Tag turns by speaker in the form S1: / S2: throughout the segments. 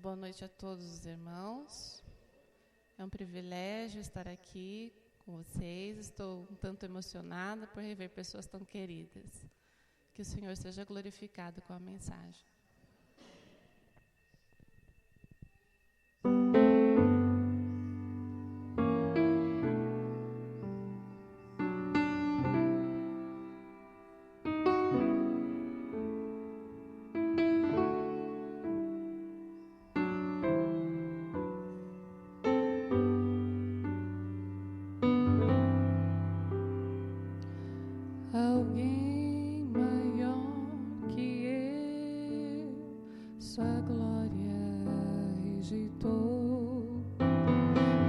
S1: Boa noite a todos os irmãos. É um privilégio estar aqui com vocês. Estou um tanto emocionada por rever pessoas tão queridas. Que o Senhor seja glorificado com a mensagem. Alguém maior que eu, sua glória rejeitou.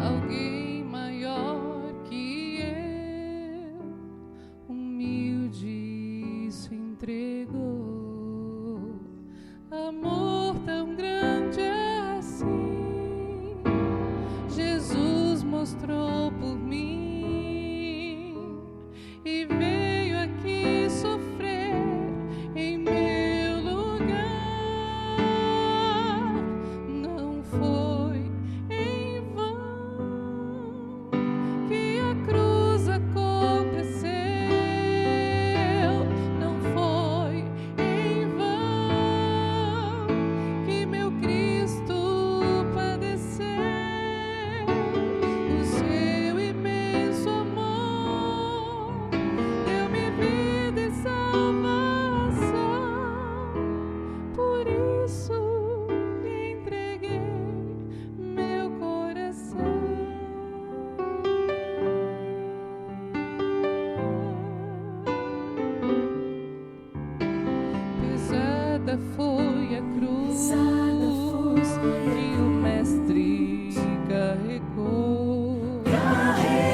S1: Alguém maior que eu, humilde se entregou. Amor tão grande assim, Jesus mostrou por mim. E veio aqui sofrer em meu lugar. Não foi em vão que a cruz aconteceu. Não foi em vão que meu Cristo padeceu. O seu imenso amor deu-me vida e salvação. Por isso lhe entreguei meu coração. Pesada foi a cruz que o Mestre carregou.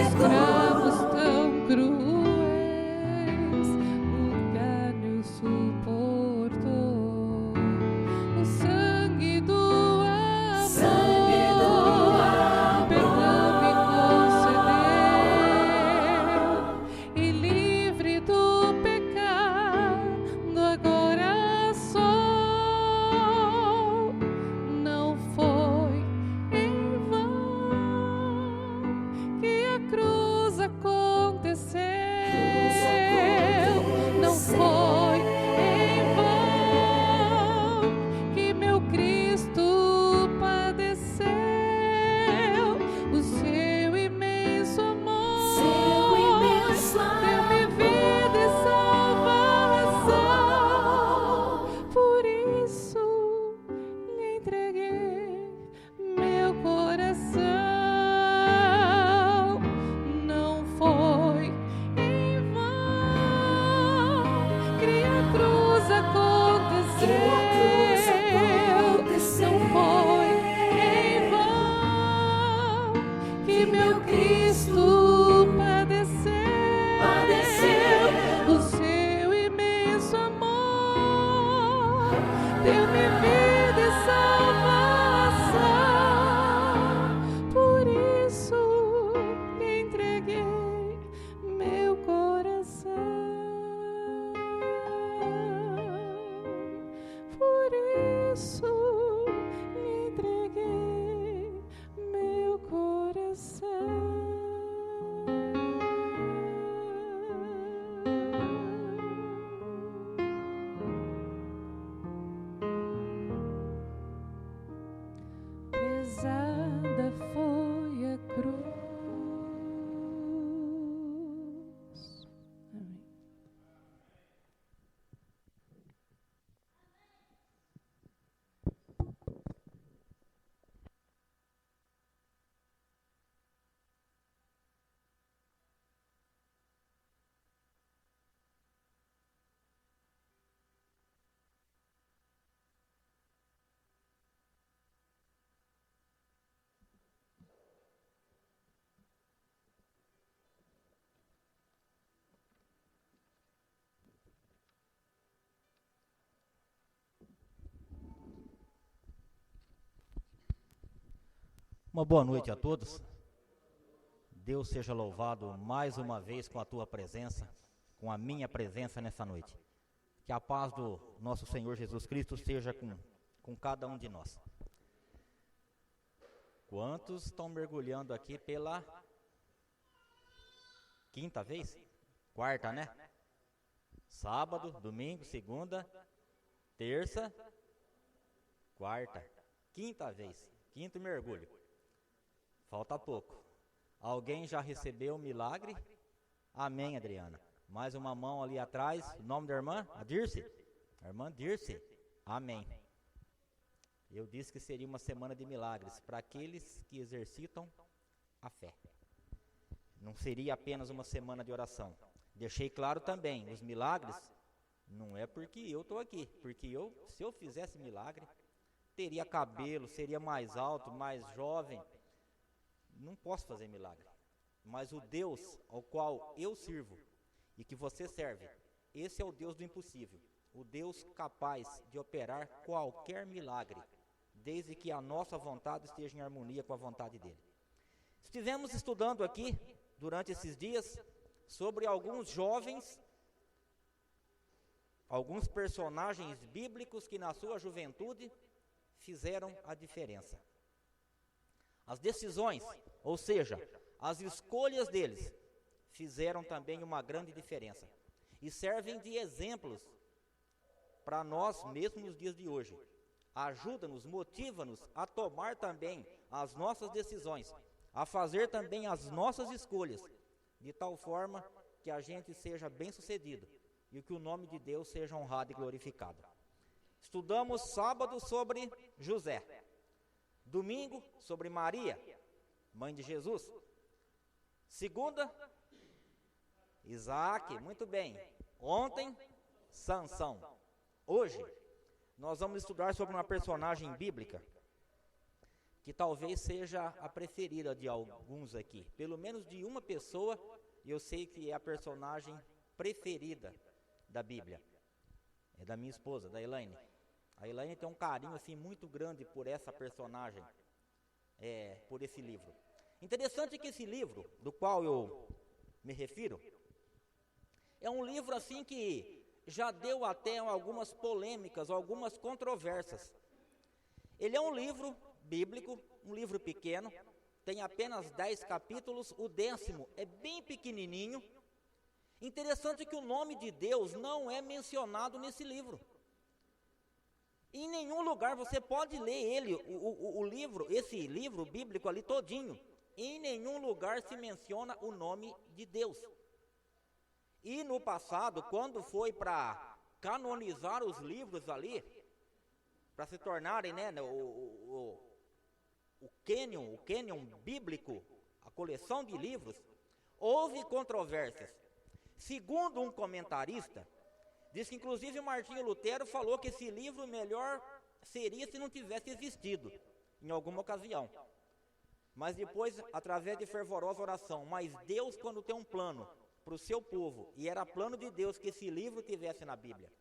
S1: Escravos tão cruéis, o galho suportou. O sangue do amor, perdão me concedeu. E livre do pecado agora sou. Não foi em vão que a cruz aconteceu. Não foi em vão que meu Cristo padeceu. O seu imenso amor deu-me vida e salvação. Por isso lhe entreguei meu coração. Não foi em vão que a cruz aconteceu. Não foi em vão que meu Cristo padeceu. O seu imenso amor deu-me vida e salvação. Por isso lhe entreguei meu coração. Por isso lhe entreguei meu coração. Pesada foi a cruz. Amém.
S2: Uma boa noite a todos. Deus seja louvado mais uma vez com a tua presença, com a minha presença nessa noite. Que a paz do nosso Senhor Jesus Cristo seja com cada um de nós. Quantos estão mergulhando aqui pela quinta vez? Quarta, né? Sábado, domingo, segunda, terça, quarta, quinta vez, quinto mergulho. Falta pouco. Alguém já recebeu o milagre? Amém, Adriana. Mais uma mão ali atrás. O nome da irmã? A Dirce? A irmã Dirce. Amém. Eu disse que seria uma semana de milagres para aqueles que exercitam a fé. Não seria apenas uma semana de oração. Deixei claro também, os milagres não é porque eu estou aqui, porque se eu fizesse milagre, teria cabelo, seria mais alto, mais jovem. Não posso fazer milagre. Mas o Deus ao qual eu sirvo e que você serve, esse é o Deus do impossível. O Deus capaz de operar qualquer milagre, desde que a nossa vontade esteja em harmonia com a vontade dele. Estivemos estudando aqui, durante esses dias, sobre alguns jovens, alguns personagens bíblicos que na sua juventude fizeram a diferença. As decisões, ou seja, as escolhas deles, fizeram também uma grande diferença e servem de exemplos para nós mesmos nos dias de hoje. Ajuda-nos, motiva-nos a tomar também as nossas decisões, a fazer também as nossas escolhas, de tal forma que a gente seja bem-sucedido e que o nome de Deus seja honrado e glorificado. Estudamos sábado sobre José, domingo sobre Maria, mãe de Jesus, segunda, Isaac, muito bem, ontem, Sansão. Hoje, nós vamos estudar sobre uma personagem bíblica que talvez seja a preferida de alguns aqui, pelo menos de uma pessoa, eu sei que é a personagem preferida da Bíblia, é da minha esposa, da Elaine. A Elaine tem um carinho assim muito grande por essa personagem, por esse livro. Interessante que esse livro, do qual eu me refiro, é um livro assim que já deu até algumas polêmicas, algumas controvérsias. Ele é um livro bíblico, um livro pequeno, tem apenas 10 capítulos, o 10º é bem pequenininho. Interessante que o nome de Deus não é mencionado nesse livro. Em nenhum lugar você pode ler ele, o livro, esse livro bíblico ali todinho. Em nenhum lugar se menciona o nome de Deus. E no passado, quando foi para canonizar os livros ali, para se tornarem, né, o cânon bíblico, a coleção de livros, houve controvérsias. Segundo um comentarista, diz que inclusive Martinho Lutero falou que esse livro melhor seria se não tivesse existido, em alguma ocasião. Mas depois, através de fervorosa oração, mas Deus, quando tem um plano para o seu povo, e era plano de Deus que esse livro tivesse na Bíblia.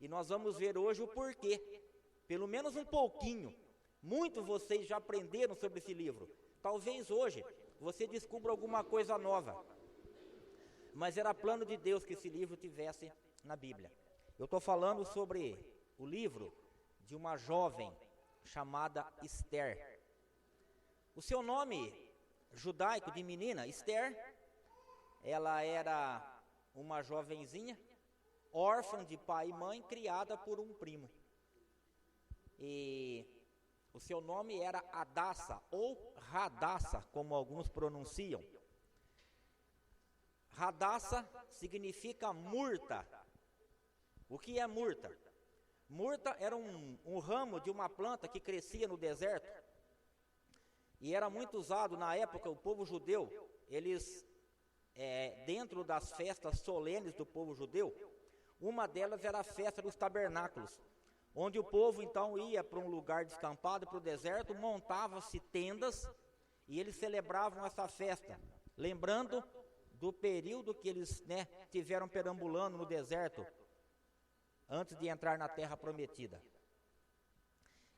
S2: E nós vamos ver hoje o porquê, pelo menos um pouquinho. Muitos vocês já aprenderam sobre esse livro. Talvez hoje você descubra alguma coisa nova. Mas era plano de Deus que esse livro tivesse na Bíblia. Eu estou falando sobre o livro de uma jovem chamada Esther. O seu nome judaico de menina, Esther, ela era uma jovenzinha, órfã de pai e mãe, criada por um primo. E o seu nome era Adassa, ou Radassa, como alguns pronunciam. Radassa significa murta. O que é murta? Murta era um ramo de uma planta que crescia no deserto. E era muito usado na época, o povo judeu, eles, dentro das festas solenes do povo judeu, uma delas era a festa dos tabernáculos, onde o povo então ia para um lugar descampado, para o deserto, montava-se tendas e eles celebravam essa festa, lembrando do período que eles, tiveram perambulando no deserto, antes de entrar na terra prometida.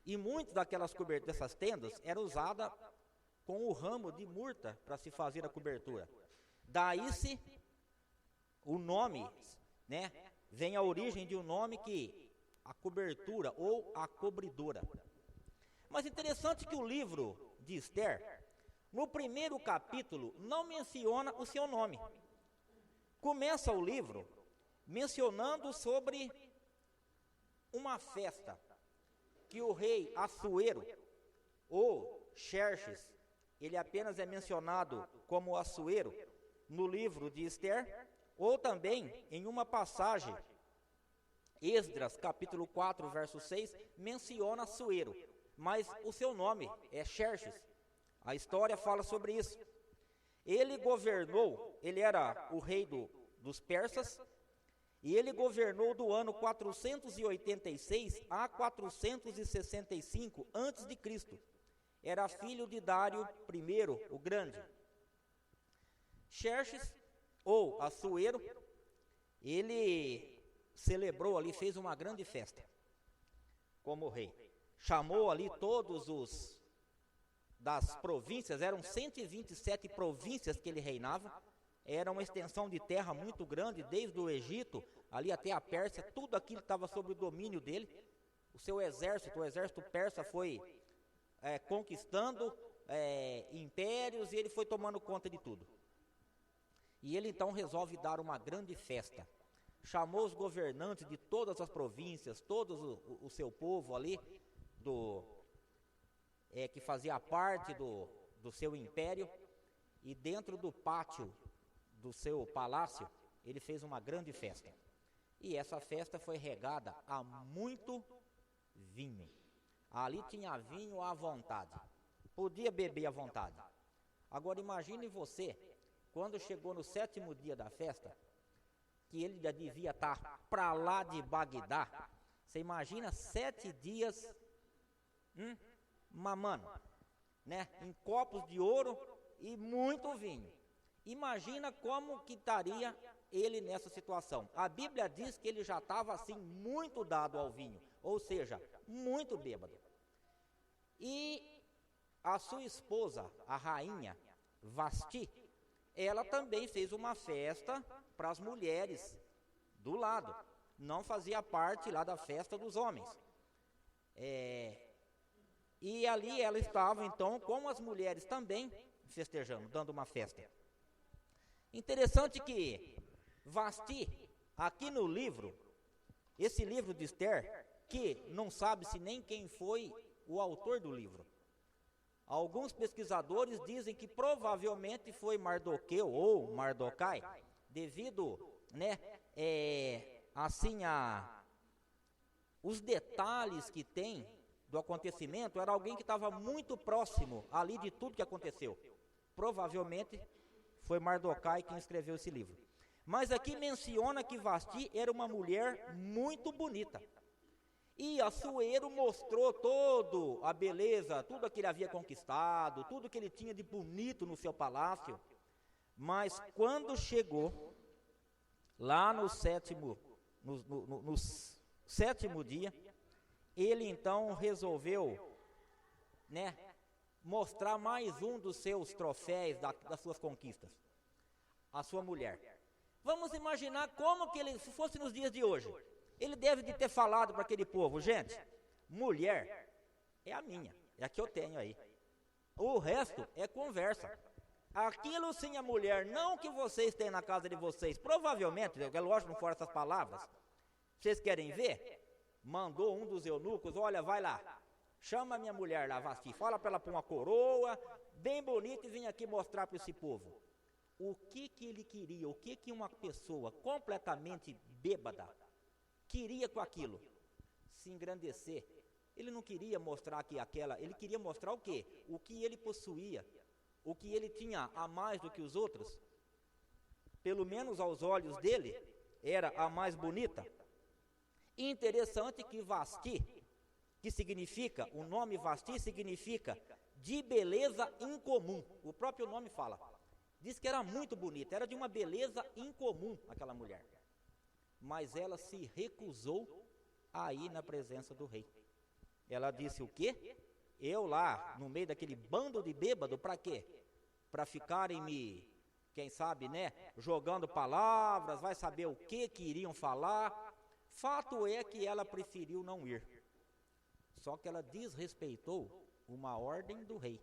S2: E muitas daquelas coberturas, dessas tendas, eram usadas com o ramo de murta para se fazer a cobertura. Daí-se o nome, vem a origem de um nome que a cobertura ou a cobridora. Mas interessante que o livro de Esther, no primeiro capítulo, não menciona o seu nome. Começa o livro mencionando sobre uma festa que o rei Assuero, ou Xerxes, ele apenas é mencionado como Assuero no livro de Esther, ou também em uma passagem, Esdras, capítulo 4, verso 6, menciona Assuero, mas o seu nome é Xerxes. A história fala sobre isso. Ele governou, ele era o rei dos persas, e ele governou do ano 486 a 465 a.C. Era filho de Dário I, o Grande. Xerxes, ou Assuero, ele celebrou ali, fez uma grande festa como rei. Chamou ali todos os das províncias, eram 127 províncias que ele reinava. Era uma extensão de terra muito grande, desde o Egito, ali até a Pérsia, tudo aquilo estava sob o domínio dele. O seu exército, o exército persa foi conquistando impérios, e ele foi tomando conta de tudo. E ele então resolve dar uma grande festa. Chamou os governantes de todas as províncias, todo o seu povo ali, que fazia parte do seu império, e dentro do pátio do seu palácio, ele fez uma grande festa. E essa festa foi regada a muito vinho. Ali tinha vinho à vontade, podia beber à vontade. Agora imagine você, quando chegou no 7º dia da festa, que ele já devia estar para lá de Bagdá. Você imagina 7 dias mamando, né? Em copos de ouro e muito vinho. Imagina como que estaria ele nessa situação. A Bíblia diz que ele já estava assim muito dado ao vinho, ou seja, muito bêbado. E a sua esposa, a rainha Vasti, ela também fez uma festa para as mulheres do lado. Não fazia parte lá da festa dos homens. E ali ela estava então com as mulheres também festejando, dando uma festa. Interessante que Vasti, aqui no livro, esse livro de Esther, que não sabe-se nem quem foi o autor do livro. Alguns pesquisadores dizem que provavelmente foi Mardoqueu ou Mardocai, devido, assim, os detalhes que tem do acontecimento. Era alguém que estava muito próximo ali de tudo que aconteceu. Provavelmente foi Mardocai quem escreveu esse livro. Mas aqui menciona que Vasti era uma mulher muito bonita. E Assuero mostrou toda a beleza, tudo que ele havia conquistado, tudo que ele tinha de bonito no seu palácio. Mas quando chegou lá no sétimo dia, ele então resolveu, mostrar mais um dos seus troféus, das suas conquistas, a sua mulher. Vamos imaginar como que ele, se fosse nos dias de hoje, ele deve de ter falado para aquele povo: gente, mulher é a minha, é a que eu tenho aí. O resto é conversa. Aquilo sim é mulher, não que vocês têm na casa de vocês. Provavelmente, é lógico, não foram essas palavras. Vocês querem ver? Mandou um dos eunucos: olha, vai lá, chama a minha mulher lá, Vasti, fala para ela pôr uma coroa bem bonita e vem aqui mostrar para esse povo. O que ele queria, o que uma pessoa completamente bêbada queria com aquilo? Se engrandecer. Ele não queria mostrar ele queria mostrar o quê? O que ele possuía, o que ele tinha a mais do que os outros. Pelo menos aos olhos dele, era a mais bonita. Interessante que Vasti, que significa, o nome Vasti significa de beleza incomum. O próprio nome fala. Diz que era muito bonita, era de uma beleza incomum aquela mulher. Mas ela se recusou a ir na presença do rei. Ela disse: o quê? Eu lá, no meio daquele bando de bêbado, para quê? Para ficarem quem sabe, jogando palavras, vai saber o que iriam falar. Fato é que ela preferiu não ir. Só que ela desrespeitou uma ordem do rei.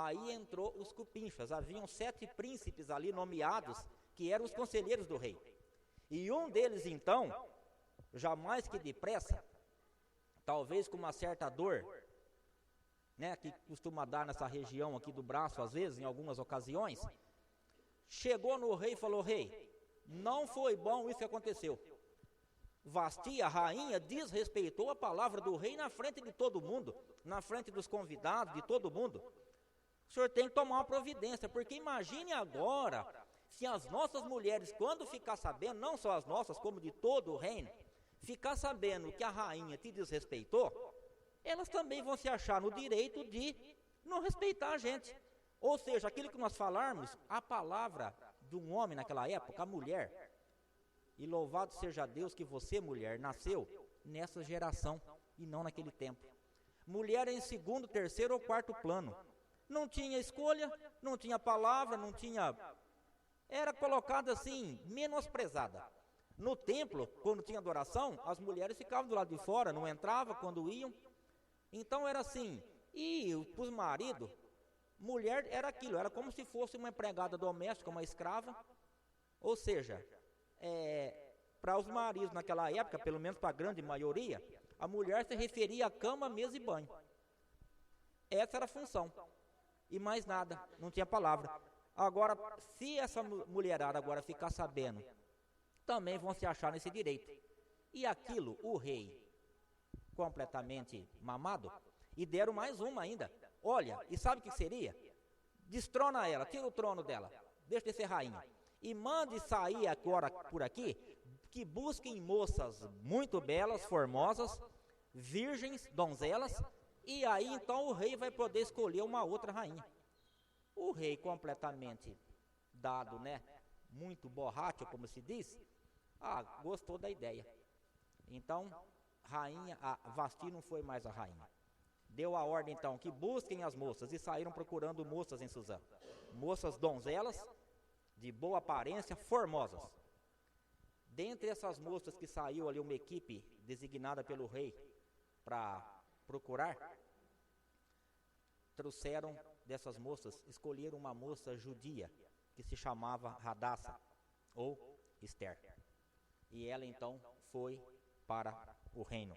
S2: Aí entrou os cupinchas. Haviam 7 príncipes ali nomeados, que eram os conselheiros do rei. E um deles, então, jamais que depressa, talvez com uma certa dor, né, que costuma dar nessa região aqui do braço, às vezes, em algumas ocasiões, chegou no rei e falou: rei, não foi bom isso que aconteceu. Vasti, a rainha, desrespeitou a palavra do rei na frente de todo mundo, na frente dos convidados, de todo mundo. O senhor tem que tomar uma providência, porque imagine agora, se as nossas mulheres, quando ficar sabendo, não só as nossas, como de todo o reino, ficar sabendo que a rainha te desrespeitou, elas também vão se achar no direito de não respeitar a gente. Ou seja, aquilo que nós falarmos, a palavra de um homem naquela época, a mulher, e louvado seja Deus que você, mulher, nasceu nessa geração e não naquele tempo. Mulher em segundo, terceiro ou quarto plano. Não tinha escolha, não tinha palavra, não tinha... Era colocada assim, menosprezada. No templo, quando tinha adoração, as mulheres ficavam do lado de fora, não entravam quando iam. Então era assim. E para os maridos, mulher era aquilo, era como se fosse uma empregada doméstica, uma escrava. Ou seja, para os maridos naquela época, pelo menos para a grande maioria, a mulher se referia a cama, mesa e banho. Essa era a função. E mais nada, não tinha palavra. Agora, se essa mulherada agora ficar sabendo, também vão se achar nesse direito. E aquilo, o rei, completamente mamado, e deram mais uma ainda. Olha, e sabe o que seria? Destrona ela, tira o trono dela, deixa de ser rainha. E mande sair agora por aqui, que busquem moças muito belas, formosas, virgens, donzelas, e aí então o rei vai poder escolher uma outra rainha. O rei completamente dado, né, muito borracho, como se diz, gostou da ideia. Então, a Vasti não foi mais a rainha. Deu a ordem então que busquem as moças, e saíram procurando moças em Suzã. Moças donzelas, de boa aparência, formosas. Dentre essas moças que saiu ali uma equipe designada pelo rei para procurar, trouxeram dessas moças, escolheram uma moça judia que se chamava Radassa ou Esther. E ela então foi para o reino.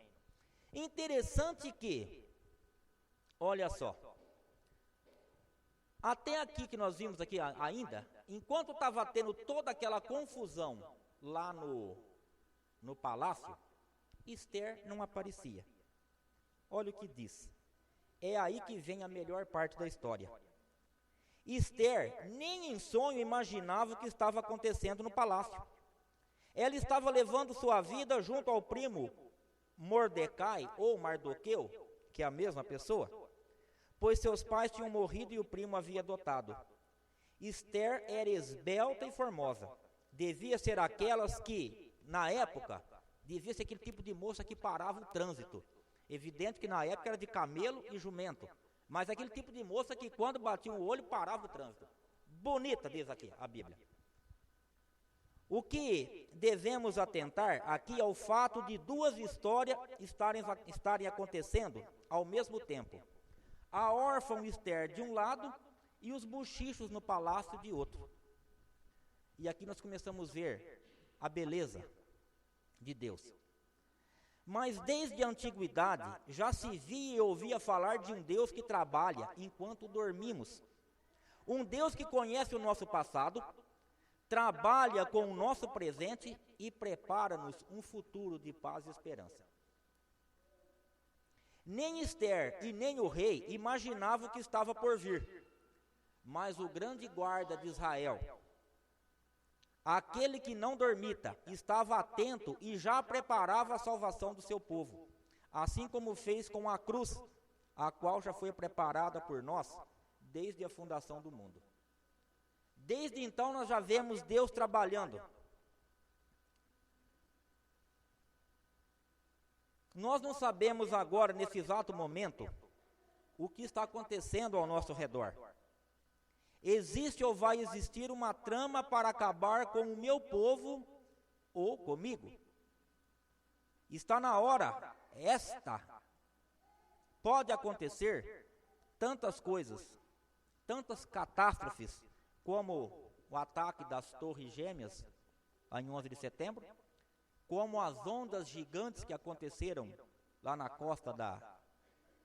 S2: Interessante que, olha só, até aqui que nós vimos aqui ainda, enquanto estava tendo toda aquela confusão lá no palácio, Esther não aparecia. Olha o que diz. É aí que vem a melhor parte da história. Esther nem em sonho imaginava o que estava acontecendo no palácio. Ela estava levando sua vida junto ao primo Mordecai ou Mardoqueu, que é a mesma pessoa, pois seus pais tinham morrido e o primo havia adotado. Esther era esbelta e formosa. Devia ser aquelas que, na época, devia ser aquele tipo de moça que parava o trânsito. Evidente que na época era de camelo e jumento, mas aquele tipo de moça que quando batia o olho parava o trânsito. Bonita, diz aqui a Bíblia. O que devemos atentar aqui é o fato de duas histórias estarem acontecendo ao mesmo tempo. A órfã Esther de um lado e os bochichos no palácio de outro. E aqui nós começamos a ver a beleza de Deus. Mas desde a antiguidade já se via e ouvia falar de um Deus que trabalha enquanto dormimos. Um Deus que conhece o nosso passado, trabalha com o nosso presente e prepara-nos um futuro de paz e esperança. Nem Esther e nem o rei imaginavam o que estava por vir, mas o grande guarda de Israel, aquele que não dormita, estava atento e já preparava a salvação do seu povo, assim como fez com a cruz, a qual já foi preparada por nós desde a fundação do mundo. Desde então nós já vemos Deus trabalhando. Nós não sabemos agora, nesse exato momento, o que está acontecendo ao nosso redor. Existe ou vai existir uma trama para acabar com o meu povo ou comigo? Está na hora, pode acontecer tantas coisas tantas catástrofes como o ataque das Torres Gêmeas em 11 de setembro, como as ondas gigantes que aconteceram lá na costa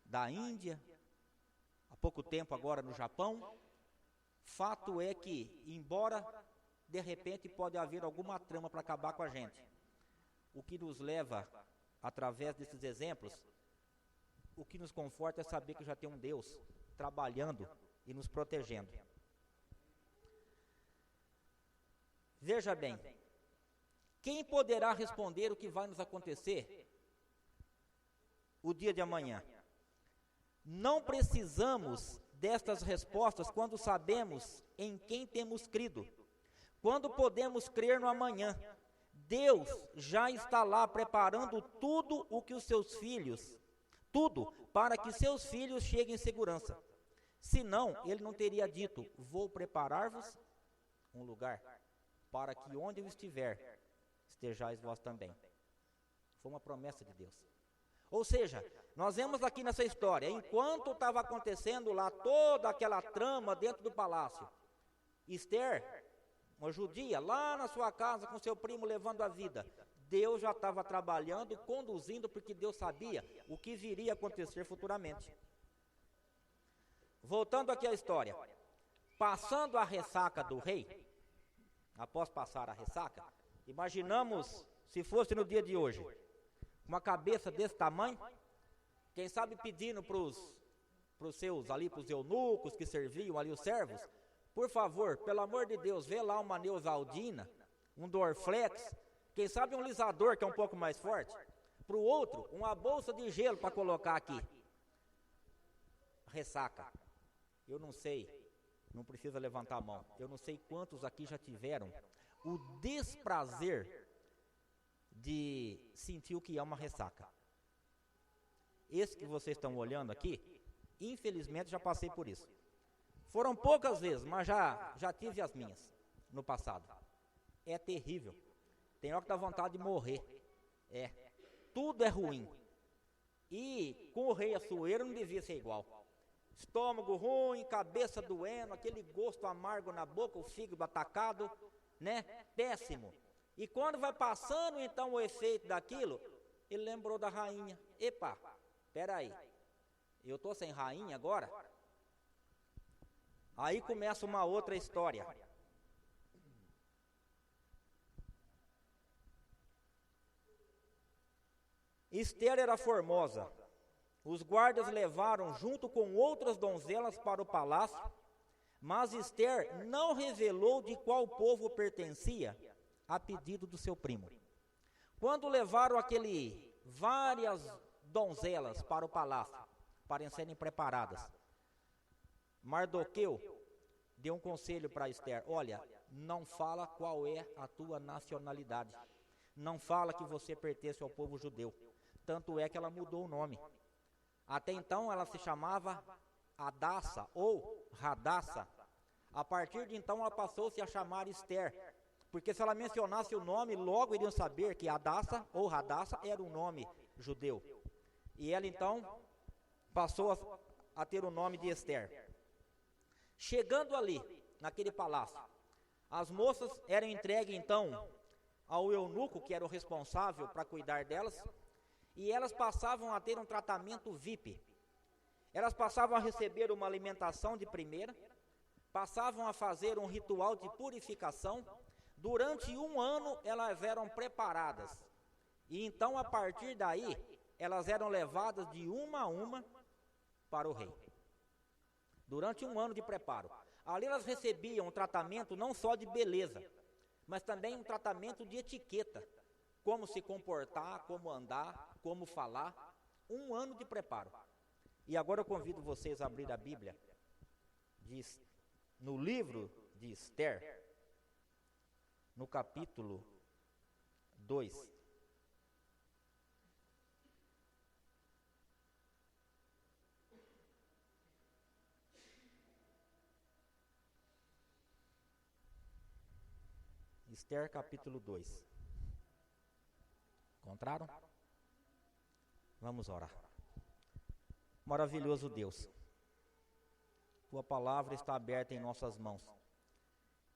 S2: da Índia, há pouco tempo agora no Japão. Fato é que, embora de repente pode haver alguma trama para acabar com a gente, o que nos leva, através desses exemplos, o que nos conforta é saber que já tem um Deus trabalhando e nos protegendo. Veja bem, quem poderá responder o que vai nos acontecer o dia de amanhã? Não precisamos destas respostas quando sabemos em quem temos crido, quando podemos crer no amanhã. Deus já está lá preparando tudo o que os seus filhos, tudo para que seus filhos cheguem em segurança. Senão, ele não teria dito: vou preparar-vos um lugar, para que onde eu estiver, estejais vós também. Foi uma promessa de Deus. Ou seja, nós vemos aqui nessa história, enquanto estava acontecendo lá toda aquela trama dentro do palácio, Esther, uma judia, lá na sua casa com seu primo levando a vida, Deus já estava trabalhando, conduzindo, porque Deus sabia o que viria a acontecer futuramente. Voltando aqui à história, passando a ressaca do rei, após passar a ressaca, imaginamos se fosse no dia de hoje, uma cabeça desse tamanho, quem sabe pedindo para os seus eunucos que serviam ali, os servos: por favor, pelo amor de Deus, vê lá uma Neosaldina, um Dorflex, quem sabe um lisador que é um pouco mais forte, para o outro, uma bolsa de gelo para colocar aqui. Ressaca. Eu não sei, não precisa levantar a mão, eu não sei quantos aqui já tiveram o desprazer de sentir o que é uma ressaca. Esse que vocês estão olhando aqui, infelizmente já passei por isso. Foram poucas vezes, mas já tive as minhas no passado. É terrível. Tem hora que dá vontade de morrer. Tudo é ruim. E com o rei Assuero não devia ser igual. Estômago ruim, cabeça doendo, aquele gosto amargo na boca, o fígado atacado, né? Péssimo. E quando vai passando então o efeito daquilo, ele lembrou da rainha. Epa, peraí, eu estou sem rainha agora? Aí começa uma outra história. Esther era formosa. Os guardas levaram junto com outras donzelas para o palácio, mas Esther não revelou de qual povo pertencia, a pedido do seu primo. Quando levaram várias donzelas para o palácio, para serem preparadas, Mardoqueu deu um conselho para Esther: olha, não fala qual é a tua nacionalidade, não fala que você pertence ao povo judeu. Tanto é que ela mudou o nome. Até então ela se chamava Hadassa ou Radassa. A partir de então ela passou-se a chamar Esther, porque se ela mencionasse o nome, logo iriam saber que Hadassa ou Radassa era um nome judeu. E ela então passou a ter o nome de Esther. Chegando ali, naquele palácio, as moças eram entregues então ao eunuco, que era o responsável para cuidar delas, e elas passavam a ter um tratamento VIP. Elas passavam a receber uma alimentação de primeira, passavam a fazer um ritual de purificação. Durante 1 ano elas eram preparadas, e então a partir daí elas eram levadas de uma a uma para o rei. Durante 1 ano de preparo, ali elas recebiam um tratamento não só de beleza, mas também um tratamento de etiqueta, como se comportar, como andar, como falar. 1 ano de preparo. E agora eu convido vocês a abrir a Bíblia no livro de Esther, no capítulo 2. Esther, capítulo 2. Encontraram? Vamos orar. Maravilhoso Deus, tua palavra está aberta em nossas mãos.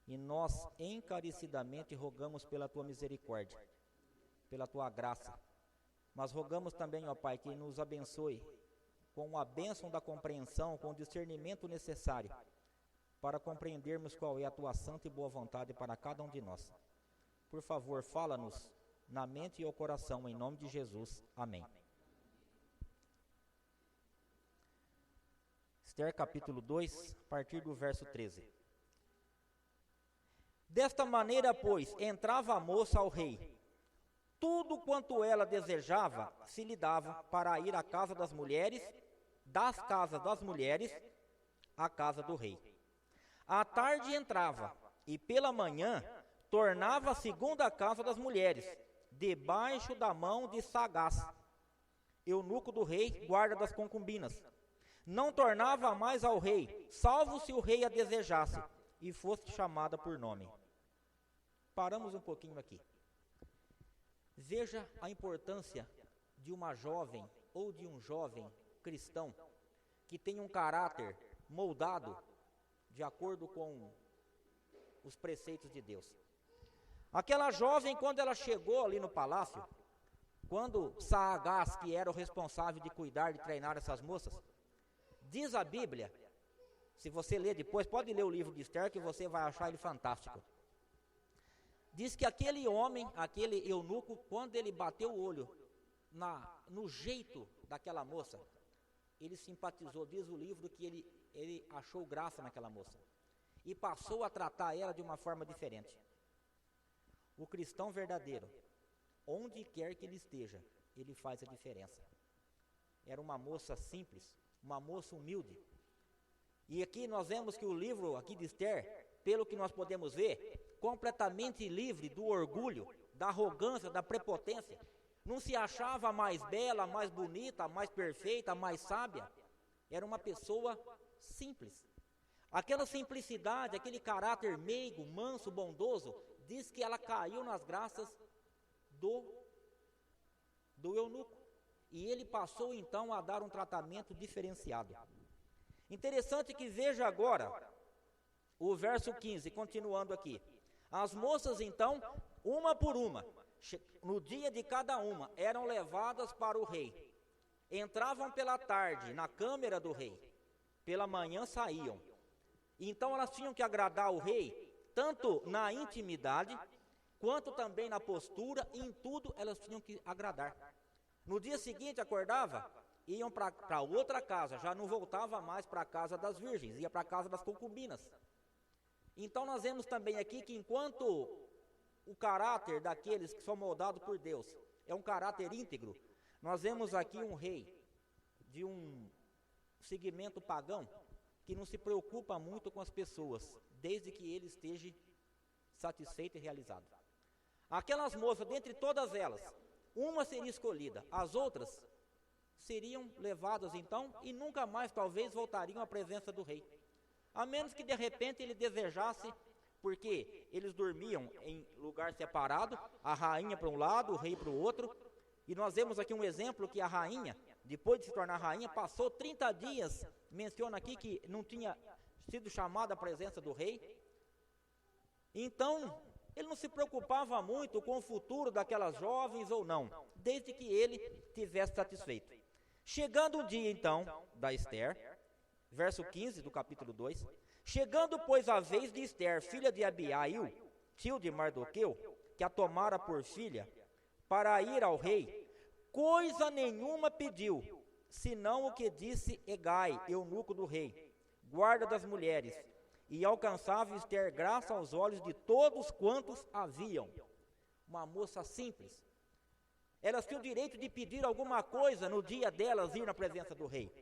S2: E nós encarecidamente rogamos pela tua misericórdia, pela tua graça. Mas rogamos também, ó Pai, que nos abençoe com a bênção da compreensão, com o discernimento necessário para compreendermos qual é a tua santa e boa vontade para cada um de nós. Por favor, fala-nos na mente e ao coração, em nome de Jesus. Amém. Esther capítulo 2, a partir do verso 13. Desta maneira, pois, entrava a moça ao rei. Tudo quanto ela desejava se lhe dava para ir à casa das mulheres, das casas das mulheres, à casa do rei. À tarde entrava, e pela manhã tornava segundo a casa das mulheres, debaixo da mão de Sagás, eunuco do rei, guarda das concubinas. Não tornava mais ao rei, salvo se o rei a desejasse, e fosse chamada por nome. Paramos um pouquinho aqui. Veja a importância de uma jovem ou de um jovem cristão que tem um caráter moldado de acordo com os preceitos de Deus. Aquela jovem, quando ela chegou ali no palácio, quando Sagás, que era o responsável de cuidar, de treinar essas moças, diz a Bíblia, se você ler depois, pode ler o livro de Esther, que você vai achar ele fantástico. Diz que aquele homem, aquele eunuco, quando ele bateu o olho no jeito daquela moça, ele simpatizou, diz o livro que ele achou graça naquela moça. E passou a tratar ela de uma forma diferente. O cristão verdadeiro, onde quer que ele esteja, ele faz a diferença. Era uma moça simples, uma moça humilde. E aqui nós vemos que o livro aqui de Esther, pelo que nós podemos ver, completamente livre do orgulho, da arrogância, da prepotência. Não se achava mais bela, mais bonita, mais perfeita, mais sábia. Era uma pessoa simples. Aquela simplicidade, aquele caráter meigo, manso, bondoso, diz que ela caiu nas graças do eunuco. E ele passou então a dar um tratamento diferenciado. Interessante que veja agora o verso 15, continuando aqui. As moças então, uma por uma, no dia de cada uma, eram levadas para o rei. Entravam pela tarde na câmara do rei, pela manhã saíam. Então elas tinham que agradar o rei, tanto na intimidade, quanto também na postura, e em tudo elas tinham que agradar. No dia seguinte acordava, iam para outra casa, já não voltava mais para a casa das virgens, ia para a casa das concubinas. Então nós vemos também aqui que enquanto o caráter daqueles que são moldados por Deus é um caráter íntegro, nós vemos aqui um rei de um segmento pagão que não se preocupa muito com as pessoas, desde que ele esteja satisfeito e realizado. Aquelas moças, dentre todas elas, uma seria escolhida, as outras seriam levadas então e nunca mais talvez voltariam à presença do rei. A menos que de repente ele desejasse, porque eles dormiam em lugar separado, a rainha para um lado, o rei para o outro. E nós vemos aqui um exemplo que a rainha, depois de se tornar rainha, passou 30 dias, menciona aqui que não tinha sido chamada à presença do rei. Então, ele não se preocupava muito com o futuro daquelas jovens ou não, desde que ele tivesse satisfeito. Chegando o dia então da Esther, verso 15 do capítulo 2, chegando pois a vez de Esther, filha de Abiail, tio de Mardoqueu, que a tomara por filha, para ir ao rei, coisa nenhuma pediu, senão o que disse Hegai, eunuco do rei, guarda das mulheres, e alcançava Esther graça aos olhos de todos quantos haviam. Uma moça simples. Elas tinham o direito de pedir alguma coisa no dia delas ir na presença do rei.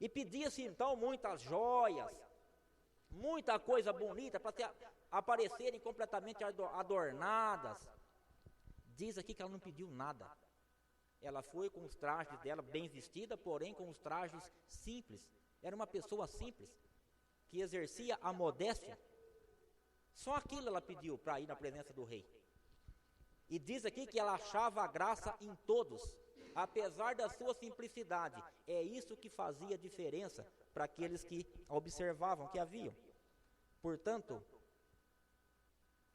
S2: E pedia-se então muitas joias, muita coisa bonita para aparecerem completamente adornadas. Diz aqui que ela não pediu nada. Ela foi com os trajes dela bem vestida, porém com os trajes simples. Era uma pessoa simples, que exercia a modéstia. Só aquilo ela pediu para ir na presença do rei. E diz aqui que ela achava a graça em todos. apesar da sua simplicidade, é isso que fazia diferença para aqueles que observavam, que haviam. Portanto,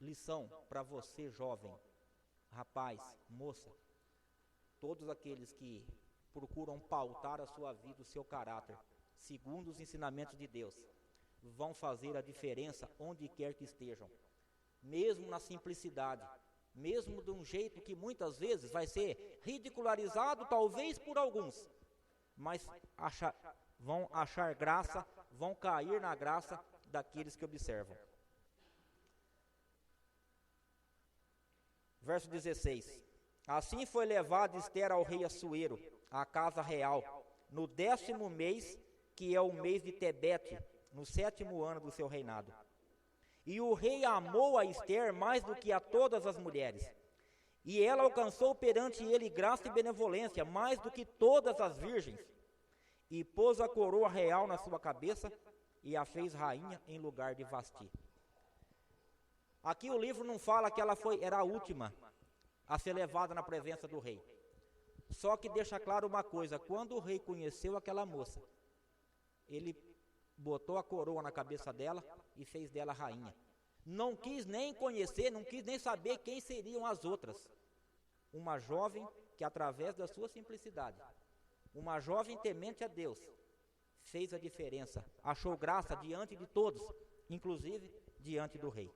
S2: lição para você, jovem, rapaz, moça, todos aqueles que procuram pautar a sua vida, o seu caráter, segundo os ensinamentos de Deus, vão fazer a diferença onde quer que estejam, mesmo na simplicidade, mesmo de um jeito que muitas vezes vai ser ridicularizado, talvez por alguns, mas vão achar graça, vão cair na graça daqueles que observam. Verso 16. Assim foi levada Ester ao rei Assuero, à casa real, no 10º mês, que é o mês de Tebete, no 7º ano do seu reinado. E o rei amou a Ester mais do que a todas as mulheres. E ela alcançou perante ele graça e benevolência, mais do que todas as virgens. E pôs a coroa real na sua cabeça, e a fez rainha em lugar de Vasti. Aqui o livro não fala que ela era a última a ser levada na presença do rei. Só que deixa claro uma coisa: quando o rei conheceu aquela moça, ele botou a coroa na cabeça dela e fez dela rainha. Não quis nem conhecer, não quis nem saber quem seriam as outras. Uma jovem que, através da sua simplicidade, uma jovem temente a Deus, fez a diferença, achou graça diante de todos, inclusive diante do rei.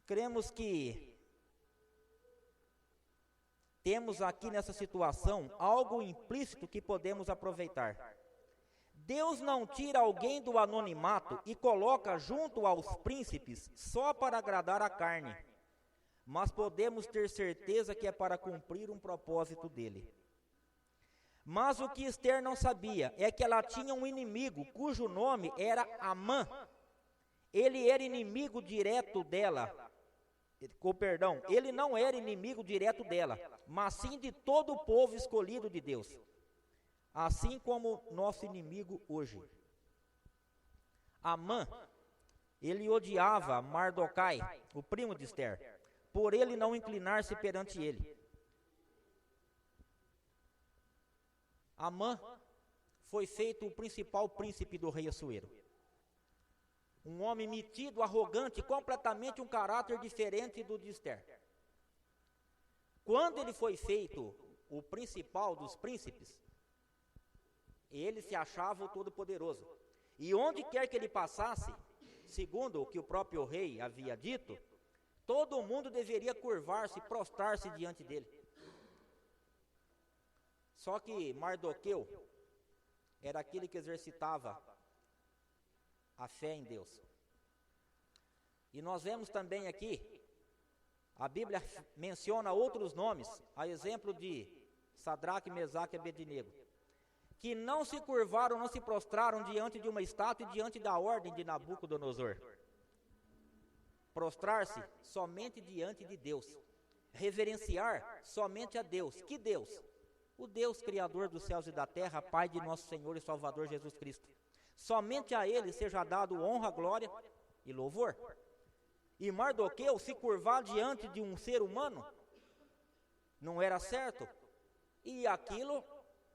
S2: Cremos que temos aqui nessa situação algo implícito que podemos aproveitar. Deus não tira alguém do anonimato e coloca junto aos príncipes só para agradar a carne, mas podemos ter certeza que é para cumprir um propósito dele. Mas o que Ester não sabia é que ela tinha um inimigo cujo nome era Amã. Ele era inimigo direto dela. Ele não era inimigo direto dela, mas sim de todo o povo escolhido de Deus, assim como nosso inimigo hoje. Amã, ele odiava Mardoquai, o primo de Ester, por ele não inclinar-se perante ele. Amã foi feito o principal príncipe do rei Assuero. Um homem metido, arrogante, completamente um caráter diferente do de Ester. Quando ele foi feito o principal dos príncipes, ele se achava o todo-poderoso. E onde quer que ele passasse, segundo o que o próprio rei havia dito, todo mundo deveria curvar-se, prostrar-se diante dele. Só que Mardoqueu era aquele que exercitava a fé em Deus. E nós vemos também aqui, a Bíblia menciona outros nomes, a exemplo de Sadraque, Mesaque e Abednego, que não se curvaram, não se prostraram diante de uma estátua e diante da ordem de Nabucodonosor. Prostrar-se somente diante de Deus, reverenciar somente a Deus. Que Deus? O Deus Criador dos céus e da terra, Pai de nosso Senhor e Salvador Jesus Cristo. Somente a ele seja dado honra, glória e louvor. E Mardoqueu se curvar diante de um ser humano não era certo. E aquilo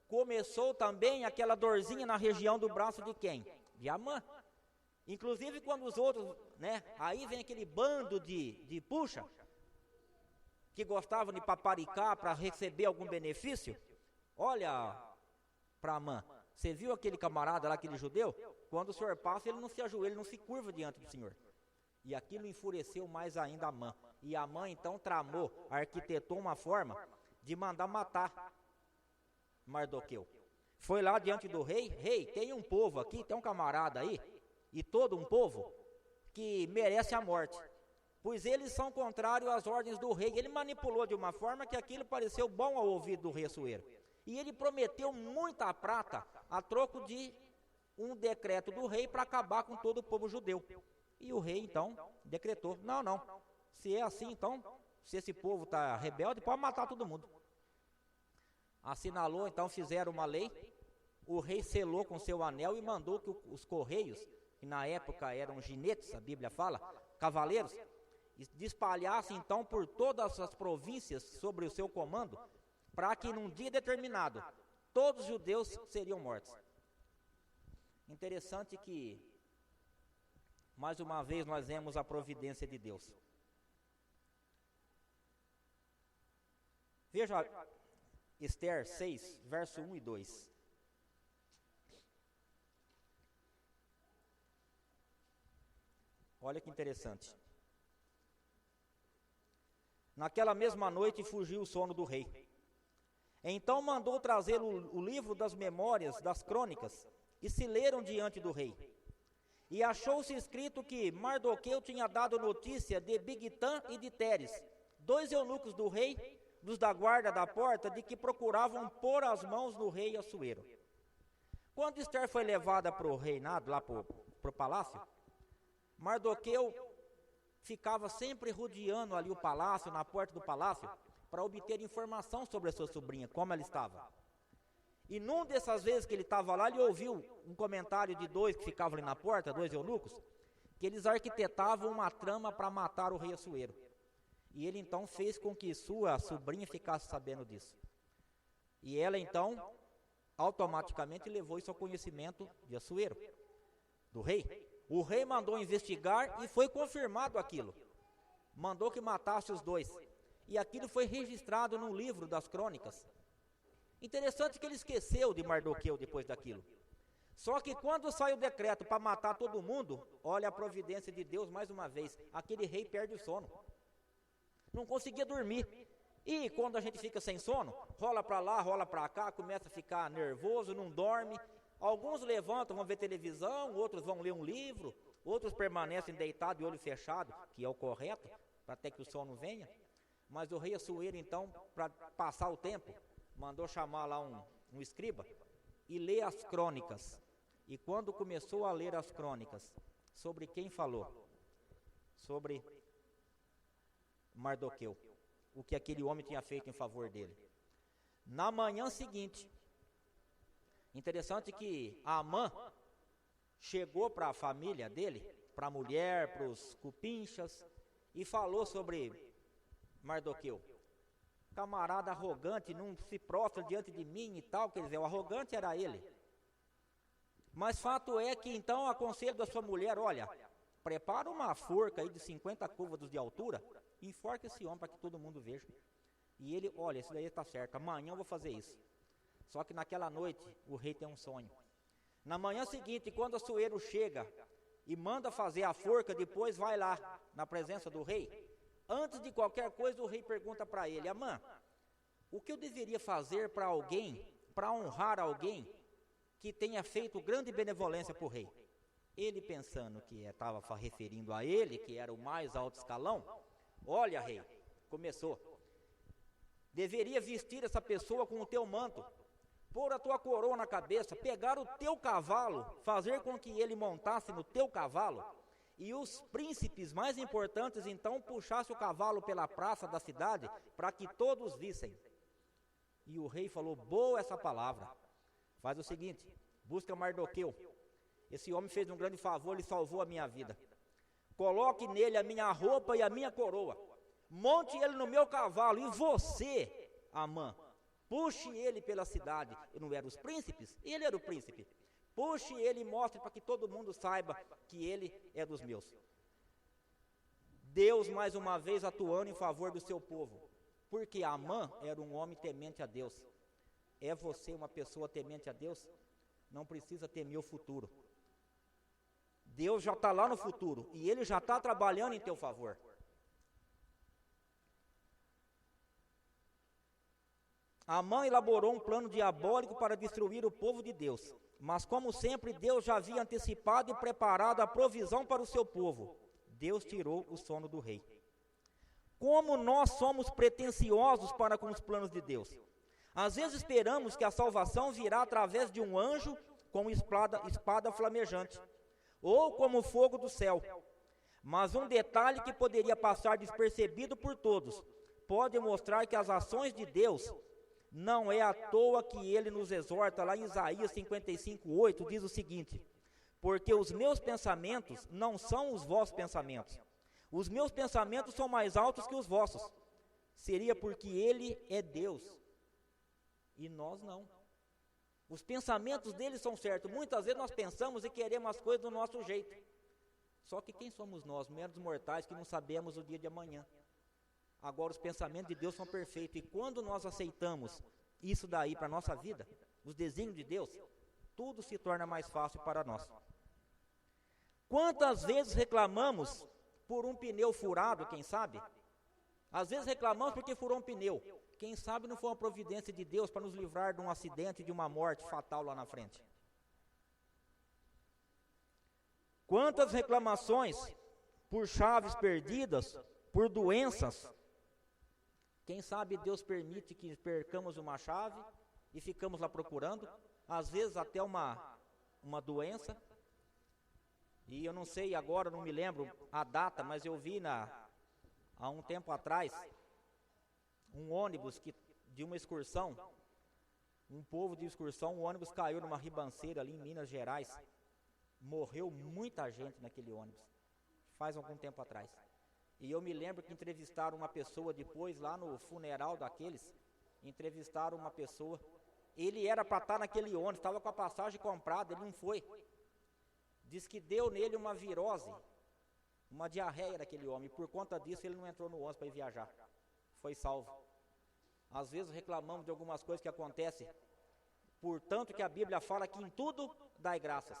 S2: começou também aquela dorzinha na região do braço de quem? De Amã. Inclusive quando os outros, aí vem aquele bando de puxa, que gostavam de paparicar para receber algum benefício. Olha para Amã. Você viu aquele camarada lá, aquele judeu? Quando o senhor passa, ele não se ajoelha, ele não se curva diante do senhor. E aquilo enfureceu mais ainda Amã. E Amã então tramou, arquitetou uma forma de mandar matar Mardoqueu. Foi lá diante do rei: rei, tem um povo aqui, tem um camarada aí, e todo um povo que merece a morte, pois eles são contrários às ordens do rei. Ele manipulou de uma forma que aquilo pareceu bom ao ouvido do rei Assuero. E ele prometeu muita prata a troco de um decreto do rei para acabar com todo o povo judeu. E o rei então decretou: não, se é assim então, se esse povo está rebelde, pode matar todo mundo. Assinalou, então fizeram uma lei, o rei selou com seu anel e mandou que os correios, que na época eram ginetes, a Bíblia fala, cavaleiros, de espalhar-se então por todas as províncias sobre o seu comando, para que num dia determinado todos os judeus seriam mortos. Interessante que, mais uma vez, nós vemos a providência de Deus. Veja Esther 6, verso 1 e 2. Olha que interessante. Naquela mesma noite fugiu o sono do rei. Então mandou trazer o livro das memórias das crônicas, e se leram diante do rei. E achou-se escrito que Mardoqueu tinha dado notícia de Bigtã e de Teres, 2 eunucos do rei, dos da guarda da porta, de que procuravam pôr as mãos no rei Assuero. Quando Esther foi levada para o reinado, lá para o palácio, Mardoqueu ficava sempre rodeando ali o palácio, na porta do palácio, para obter informação sobre a sua sobrinha, como ela estava. E num dessas vezes que ele estava lá, ele ouviu um comentário de 2 que ficavam ali na porta, 2 eunucos, que eles arquitetavam uma trama para matar o rei Assuero. E ele então fez com que sua sobrinha ficasse sabendo disso. E ela então, automaticamente levou isso ao conhecimento de Assuero, do rei. O rei mandou investigar e foi confirmado aquilo. Mandou que matasse os 2. E aquilo foi registrado no livro das crônicas. Interessante que ele esqueceu de Mardoqueu depois daquilo. Só que quando sai o decreto para matar todo mundo, olha a providência de Deus mais uma vez. Aquele rei perde o sono. Não conseguia dormir. E quando a gente fica sem sono, rola para lá, rola para cá, começa a ficar nervoso, não dorme. Alguns levantam, vão ver televisão, outros vão ler um livro, outros permanecem deitados de olho fechado, que é o correto, para até que o sono venha. Mas o rei Assuero, então, para passar o tempo, mandou chamar lá um escriba e ler as crônicas. E quando começou a ler as crônicas, sobre quem falou? Sobre Mardoqueu, o que aquele homem tinha feito em favor dele. Na manhã seguinte, interessante que Amã chegou para a família dele, para a mulher, para os cupinchas, e falou sobre Mardoqueu. Camarada arrogante, não se prostra diante de mim e tal, quer dizer, o arrogante era ele. Mas fato é que então aconselho da sua mulher, olha, prepara uma forca aí de 50 côvados de altura, e enforca esse homem para que todo mundo veja. E ele, olha, isso daí está certo, amanhã eu vou fazer isso. Só que naquela noite, o rei tem um sonho. Na manhã seguinte, quando Assuero chega e manda fazer a forca, depois vai lá, na presença do rei, antes de qualquer coisa, o rei pergunta para ele, Amã, o que eu deveria fazer para alguém, para honrar alguém que tenha feito grande benevolência para o rei? Ele pensando que estava referindo a ele, que era o mais alto escalão, olha rei, começou, deveria vestir essa pessoa com o teu manto, pôr a tua coroa na cabeça, pegar o teu cavalo, fazer com que ele montasse no teu cavalo, e os príncipes mais importantes então puxassem o cavalo pela praça da cidade, para que todos vissem. E o rei falou, boa essa palavra, faz o seguinte, busca Mardoqueu, esse homem fez um grande favor, ele salvou a minha vida. Coloque nele a minha roupa e a minha coroa, monte ele no meu cavalo, e você, Amã, puxe ele pela cidade. E não eram os príncipes? Ele era o príncipe. Puxe ele e mostre para que todo mundo saiba que ele é dos meus. Deus mais uma vez atuando em favor do seu povo, porque Amã era um homem temente a Deus. É você uma pessoa temente a Deus? Não precisa temer o futuro. Deus já está lá no futuro e Ele já está trabalhando em teu favor. Amã elaborou um plano diabólico para destruir o povo de Deus, mas como sempre Deus já havia antecipado e preparado a provisão para o seu povo. Deus tirou o sono do rei. Como nós somos pretensiosos para com os planos de Deus. Às vezes esperamos que a salvação virá através de um anjo com espada flamejante, ou como fogo do céu. Mas um detalhe que poderia passar despercebido por todos, pode mostrar que as ações de Deus não é à toa que ele nos exorta lá em Isaías 55:8, diz o seguinte: porque os meus pensamentos não são os vossos pensamentos, Os meus pensamentos são mais altos que os vossos. Seria porque ele é Deus e nós não. Os pensamentos dele são certos. Muitas vezes nós pensamos e queremos as coisas do nosso jeito. Só que quem somos nós, meros mortais, que não sabemos o dia de amanhã? Agora os pensamentos de Deus são perfeitos. E quando nós aceitamos isso daí para a nossa vida, os desígnios de Deus, tudo se torna mais fácil para nós. Quantas vezes reclamamos por um pneu furado, quem sabe? Às vezes reclamamos porque furou um pneu. Quem sabe não foi uma providência de Deus para nos livrar de um acidente, de uma morte fatal lá na frente. Quantas reclamações por chaves perdidas, por doenças. Quem sabe Deus permite que percamos uma chave e ficamos lá procurando. Às vezes até uma doença. E eu não sei agora, não me lembro a data, mas eu vi há um tempo atrás, um ônibus de uma excursão, um povo de excursão, o ônibus caiu numa ribanceira ali em Minas Gerais. Morreu muita gente naquele ônibus, faz algum tempo atrás. E eu me lembro que entrevistaram uma pessoa depois, lá no funeral daqueles, entrevistaram uma pessoa, ele era para estar naquele ônibus, estava com a passagem comprada, ele não foi. Diz que deu nele uma virose, uma diarreia daquele homem, e por conta disso ele não entrou no ônibus para ir viajar, foi salvo. Às vezes reclamamos de algumas coisas que acontecem, portanto que a Bíblia fala que em tudo dai graças.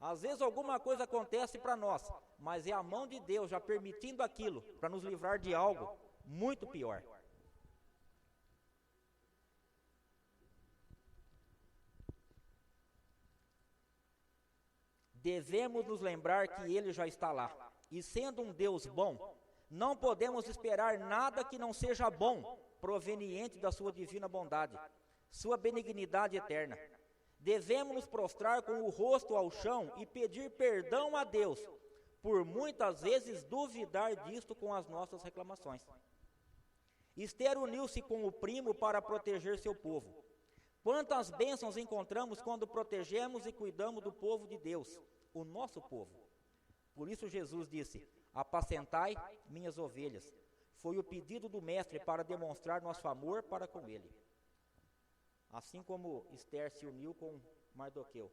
S2: Às vezes alguma coisa acontece para nós, mas é a mão de Deus já permitindo aquilo, para nos livrar de algo muito pior. Devemos nos lembrar que Ele já está lá. E sendo um Deus bom, não podemos esperar nada que não seja bom, proveniente da sua divina bondade, sua benignidade eterna. Devemos nos prostrar com o rosto ao chão e pedir perdão a Deus, por muitas vezes duvidar disto com as nossas reclamações. Esther uniu-se com o primo para proteger seu povo. Quantas bênçãos encontramos quando protegemos e cuidamos do povo de Deus, o nosso povo. Por isso Jesus disse: apacentai minhas ovelhas. Foi o pedido do mestre para demonstrar nosso amor para com ele. Assim como Esther se uniu com Mardoqueu,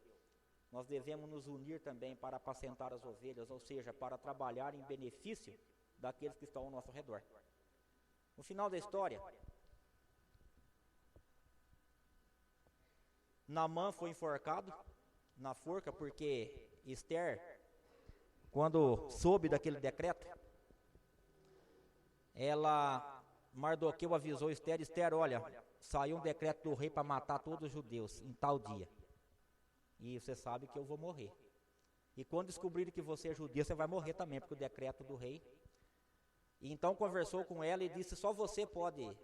S2: nós devemos nos unir também para apacentar as ovelhas, ou seja, para trabalhar em benefício daqueles que estão ao nosso redor. No final da história, Naamã foi enforcado na forca porque Esther, quando soube daquele decreto, Mardoqueu avisou Esther: Esther, olha, saiu um decreto do rei para matar todos os judeus em tal dia. E você sabe que eu vou morrer. E quando descobrirem que você é judeu, você vai morrer também, porque o decreto do rei. E então conversou com ela e disse: só você pode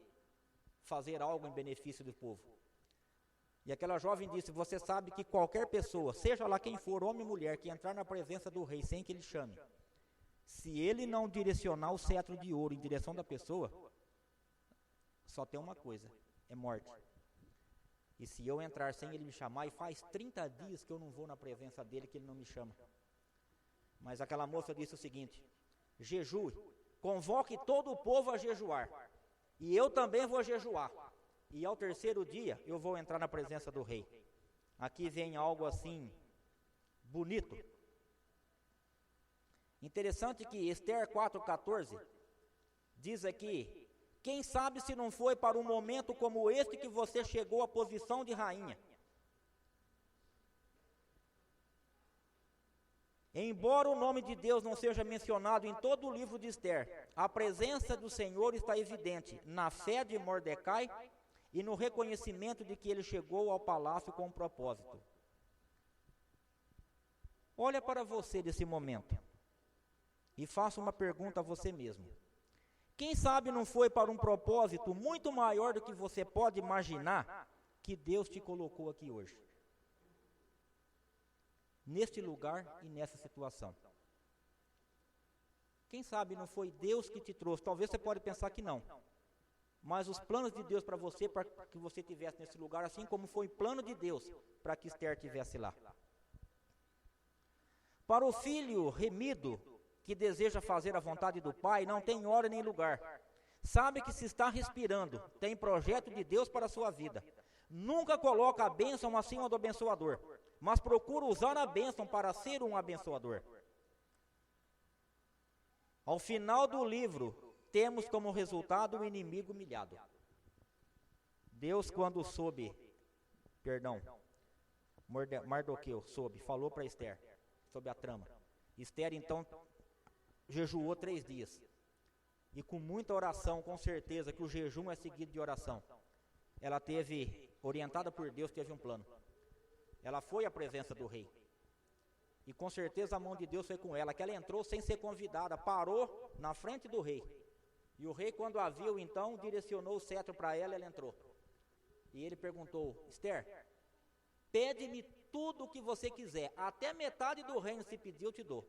S2: fazer algo em benefício do povo. E aquela jovem disse: você sabe que qualquer pessoa, seja lá quem for, homem ou mulher, que entrar na presença do rei sem que ele chame, se ele não direcionar o cetro de ouro em direção da pessoa, só tem uma coisa: é morte. E se eu entrar sem ele me chamar, e faz 30 dias que eu não vou na presença dele, que ele não me chama. Mas aquela moça disse o seguinte: jejue, convoque todo o povo a jejuar, e eu também vou jejuar. E ao terceiro dia eu vou entrar na presença do rei. Aqui vem algo assim bonito. Interessante que Esther 4,14 diz aqui: quem sabe se não foi para um momento como este que você chegou à posição de rainha. Embora o nome de Deus não seja mencionado em todo o livro de Esther, a presença do Senhor está evidente na fé de Mordecai e no reconhecimento de que ele chegou ao palácio com um propósito. Olha para você desse momento e faça uma pergunta a você mesmo. Quem sabe não foi para um propósito muito maior do que você pode imaginar que Deus te colocou aqui hoje, neste lugar e nessa situação? Quem sabe não foi Deus que te trouxe? Talvez você pode pensar que não. Mas os planos de Deus para que você estivesse nesse lugar, assim como foi o plano de Deus para que Esther estivesse lá. Para o filho remido, que deseja fazer a vontade do Pai não tem hora nem lugar. Sabe que se está respirando, tem projeto de Deus para a sua vida. Nunca coloca a bênção acima do abençoador, mas procura usar a bênção para ser um abençoador. Ao final do livro, temos como resultado o inimigo humilhado. Deus, quando Mardoqueu falou para Esther sobre a trama. Esther, então, jejuou 3 dias. E com muita oração, com certeza que o jejum é seguido de oração. Ela teve, orientada por Deus, teve um plano. Ela foi à presença do rei. E com certeza a mão de Deus foi com ela, que ela entrou sem ser convidada, parou na frente do rei. E o rei, quando a viu, então, direcionou o cetro para ela, ela entrou. E ele perguntou: Esther, pede-me tudo o que você quiser, até metade do reino se pedir, eu te dou.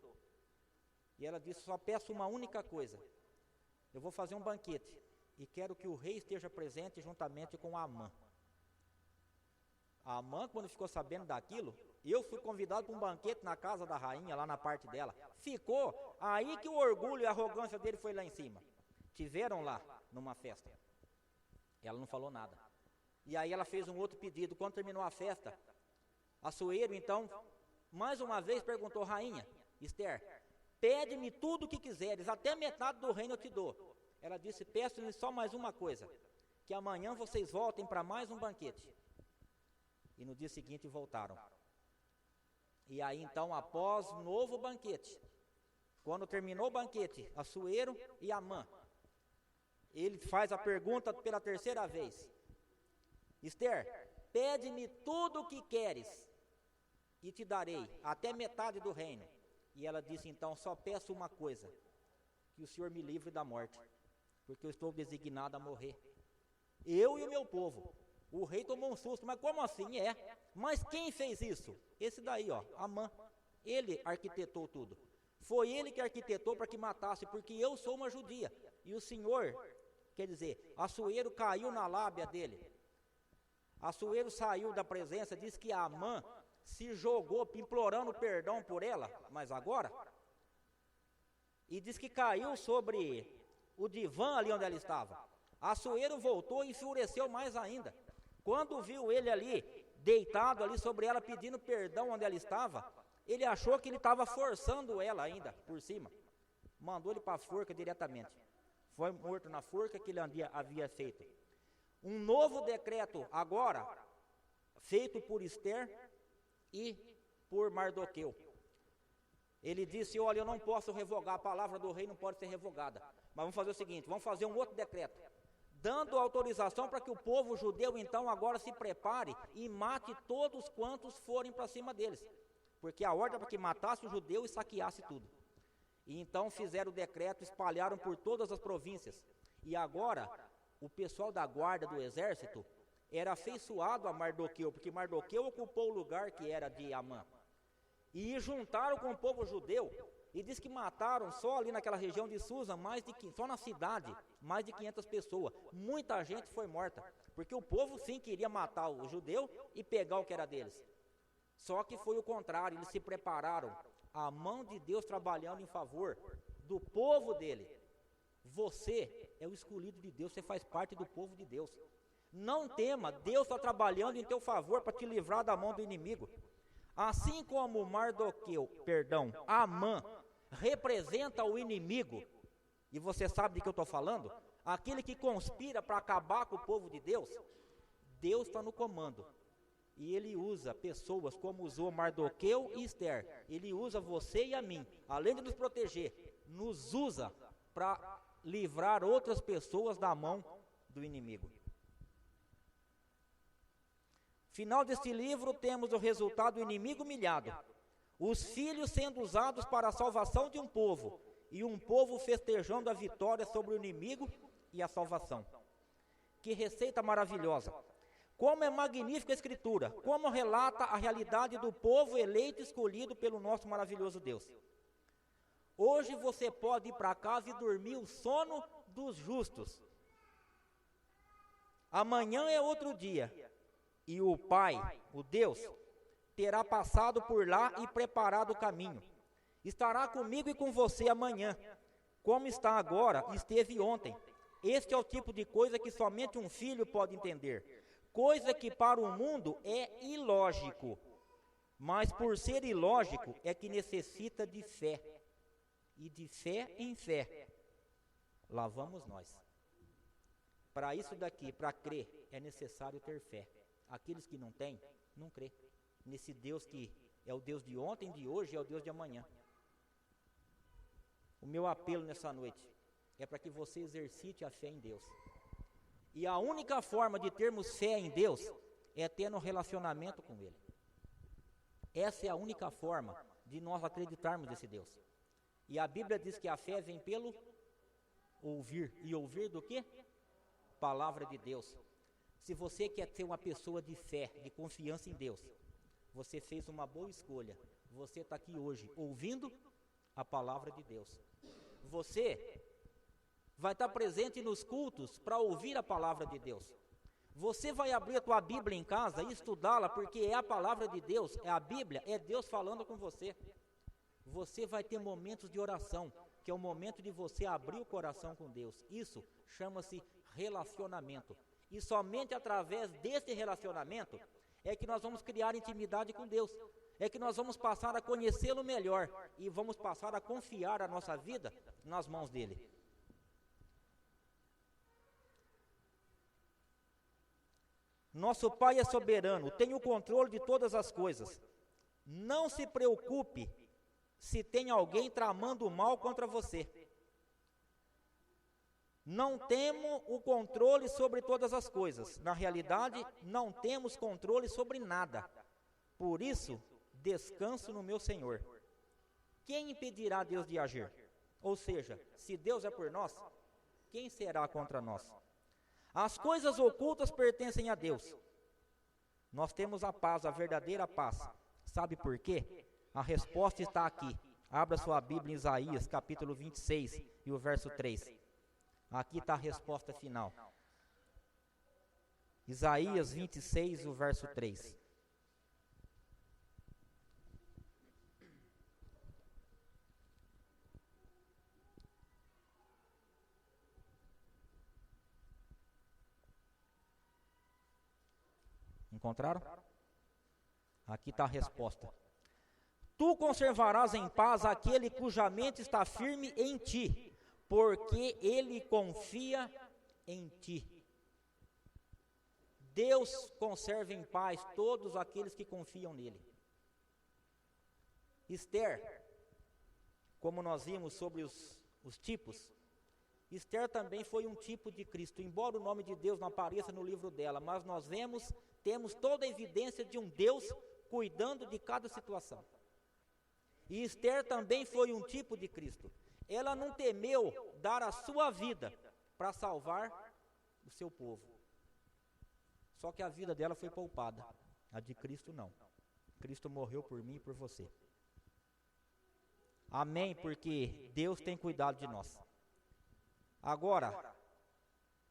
S2: E ela disse: só peço uma única coisa. Eu vou fazer um banquete e quero que o rei esteja presente juntamente com Amã. Amã, quando ficou sabendo daquilo, eu fui convidado para um banquete na casa da rainha, lá na parte dela. Ficou, aí que o orgulho e a arrogância dele foi lá em cima. Tiveram lá, numa festa. Ela não falou nada. E aí ela fez um outro pedido. Quando terminou a festa, Assuero, então, mais uma vez perguntou: rainha, Esther, pede-me tudo o que quiseres, até metade do reino eu te dou. Ela disse: peço-lhe só mais uma coisa, que amanhã vocês voltem para mais um banquete. E no dia seguinte voltaram. E aí então, após novo banquete, quando terminou o banquete, Assuero e Amã, ele faz a pergunta pela terceira vez: Esther, pede-me tudo o que queres e te darei, até metade do reino. E ela disse então: só peço uma coisa, que o Senhor me livre da morte, porque eu estou designado a morrer, eu e o meu povo. O rei tomou um susto: mas como assim? Mas quem fez isso? Esse daí, Amã. Ele arquitetou tudo. Foi ele que arquitetou para que matasse, porque eu sou uma judia. E o Senhor, quer dizer, Assuero caiu na lábia dele. Assuero saiu da presença, disse que Amã se jogou implorando perdão por ela, mas agora, e diz que caiu sobre o divã ali onde ela estava. Assuero voltou e enfureceu mais ainda. Quando viu ele ali, deitado ali sobre ela, pedindo perdão onde ela estava, ele achou que ele estava forçando ela ainda, por cima. Mandou ele para a forca diretamente. Foi morto na forca que ele havia feito. Um novo decreto agora, feito por Esther e por Mardoqueu. Ele disse: olha, eu não posso revogar, a palavra do rei não pode ser revogada. Mas vamos fazer o seguinte, vamos fazer um outro decreto, dando autorização para que o povo judeu então agora se prepare e mate todos quantos forem para cima deles. Porque a ordem é para que matasse o judeu e saqueasse tudo. E então fizeram o decreto, espalharam por todas as províncias. E agora, o pessoal da guarda do exército era afeiçoado a Mardoqueu, porque Mardoqueu ocupou o lugar que era de Amã. E juntaram com o povo judeu, e diz que mataram só ali naquela região de Susa, só na cidade, mais de 500 pessoas. Muita gente foi morta, porque o povo sim queria matar o judeu e pegar o que era deles. Só que foi o contrário, eles se prepararam, a mão de Deus trabalhando em favor do povo dele. Você é o escolhido de Deus, você faz parte do povo de Deus. Não tema, Deus está trabalhando em teu favor para te livrar da mão do inimigo. Assim como Amã representa o inimigo, e você sabe de que eu estou falando, aquele que conspira para acabar com o povo de Deus, Deus está no comando. E ele usa pessoas como usou Mardoqueu e Esther. Ele usa você e a mim, além de nos proteger, nos usa para livrar outras pessoas da mão do inimigo. Final deste livro temos o resultado do inimigo humilhado, os filhos sendo usados para a salvação de um povo, e um povo festejando a vitória sobre o inimigo e a salvação. Que receita maravilhosa! Como é magnífica a Escritura, como relata a realidade do povo eleito e escolhido pelo nosso maravilhoso Deus. Hoje você pode ir para casa e dormir o sono dos justos. Amanhã é outro dia, e o Pai, o Deus, terá passado por lá e preparado o caminho. Estará comigo e com você amanhã, como está agora e esteve ontem. Este é o tipo de coisa que somente um filho pode entender. Coisa que para o mundo é ilógico, mas por ser ilógico é que necessita de fé. E de fé em fé, lá vamos nós. Para isso daqui, para crer, é necessário ter fé. Aqueles que não têm, não crê. Nesse Deus que é o Deus de ontem, de hoje e é o Deus de amanhã. O meu apelo nessa noite é para que você exercite a fé em Deus. E a única forma de termos fé em Deus é tendo um relacionamento com Ele. Essa é a única forma de nós acreditarmos nesse Deus. E a Bíblia diz que a fé vem pelo ouvir. E ouvir do quê? Palavra de Deus. Se você quer ser uma pessoa de fé, de confiança em Deus, você fez uma boa escolha. Você está aqui hoje ouvindo a palavra de Deus. Você vai estar presente nos cultos para ouvir a palavra de Deus. Você vai abrir a tua Bíblia em casa e estudá-la, porque é a palavra de Deus, é a Bíblia, é Deus falando com você. Você vai ter momentos de oração, que é o momento de você abrir o coração com Deus. Isso chama-se relacionamento. E somente através desse relacionamento é que nós vamos criar intimidade com Deus. É que nós vamos passar a conhecê-lo melhor e vamos passar a confiar a nossa vida nas mãos dele. Nosso Pai é soberano, tem o controle de todas as coisas. Não se preocupe se tem alguém tramando mal contra você. Não temos o controle sobre todas as coisas. Na realidade, não temos controle sobre nada. Por isso, descanso no meu Senhor. Quem impedirá Deus de agir? Ou seja, se Deus é por nós, quem será contra nós? As coisas ocultas pertencem a Deus. Nós temos a paz, a verdadeira paz. Sabe por quê? A resposta está aqui. Abra sua Bíblia em Isaías, capítulo 26 e o verso 3. Aqui está a resposta final. Isaías 26, o verso 3. Encontraram? Aqui está a resposta. Tu conservarás em paz aquele cuja mente está firme em ti, porque ele confia em ti. Deus conserva em paz todos aqueles que confiam nele. Esther, como nós vimos sobre os tipos, Esther também foi um tipo de Cristo, embora o nome de Deus não apareça no livro dela, mas nós temos toda a evidência de um Deus cuidando de cada situação. E Esther também foi um tipo de Cristo. Ela não temeu dar a sua vida para salvar o seu povo. Só que a vida dela foi poupada. A de Cristo não. Cristo morreu por mim e por você. Amém, porque Deus tem cuidado de nós. Agora,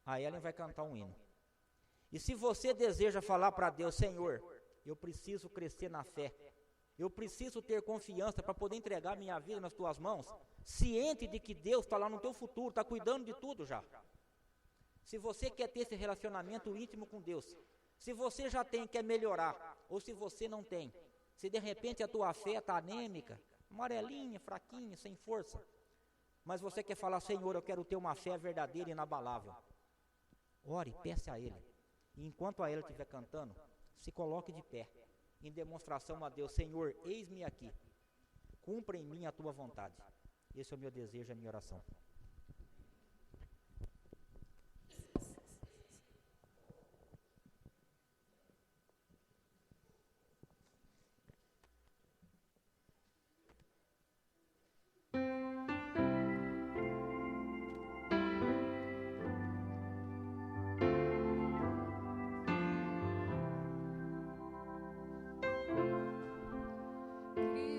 S2: a Ellen vai cantar um hino. E se você deseja falar para Deus, Senhor, eu preciso crescer na fé. Eu preciso ter confiança para poder entregar minha vida nas tuas mãos, ciente de que Deus está lá no teu futuro, está cuidando de tudo já. Se você quer ter esse relacionamento íntimo com Deus, se você já tem, quer melhorar, ou se você não tem, se de repente a tua fé está anêmica, amarelinha, fraquinha, sem força, mas você quer falar, Senhor, eu quero ter uma fé verdadeira e inabalável. Ore, peça a Ele. E enquanto a Ela estiver cantando, se coloque de pé, em demonstração a Deus, Senhor, eis-me aqui, cumpra em mim a tua vontade. Esse é o meu desejo, a minha oração.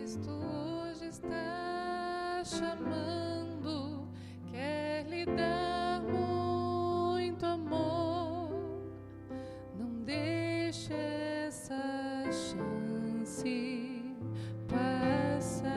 S1: Cristo hoje está chamando, quer lhe dar muito amor. Não deixe essa chance passar.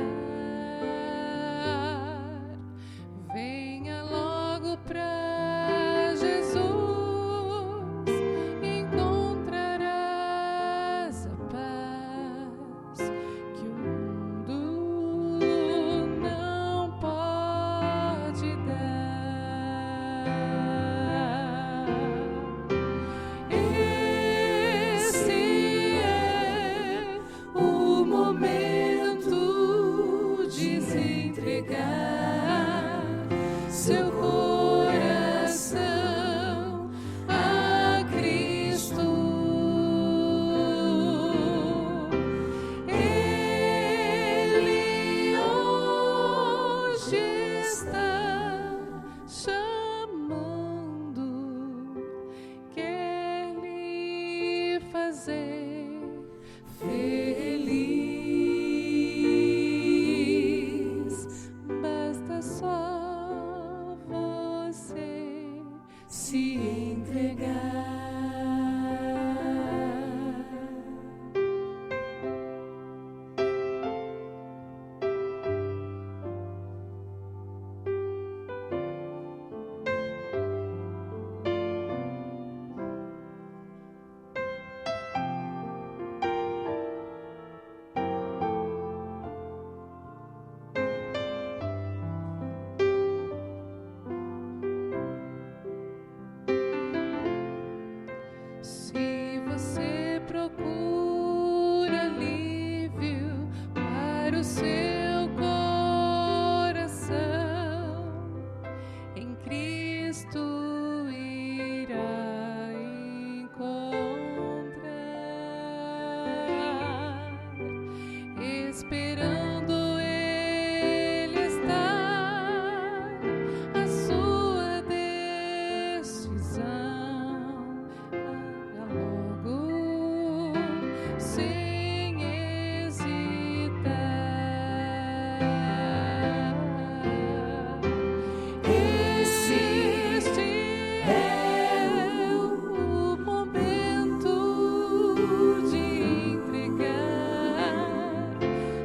S1: sem hesitar. Este é o momento de entregar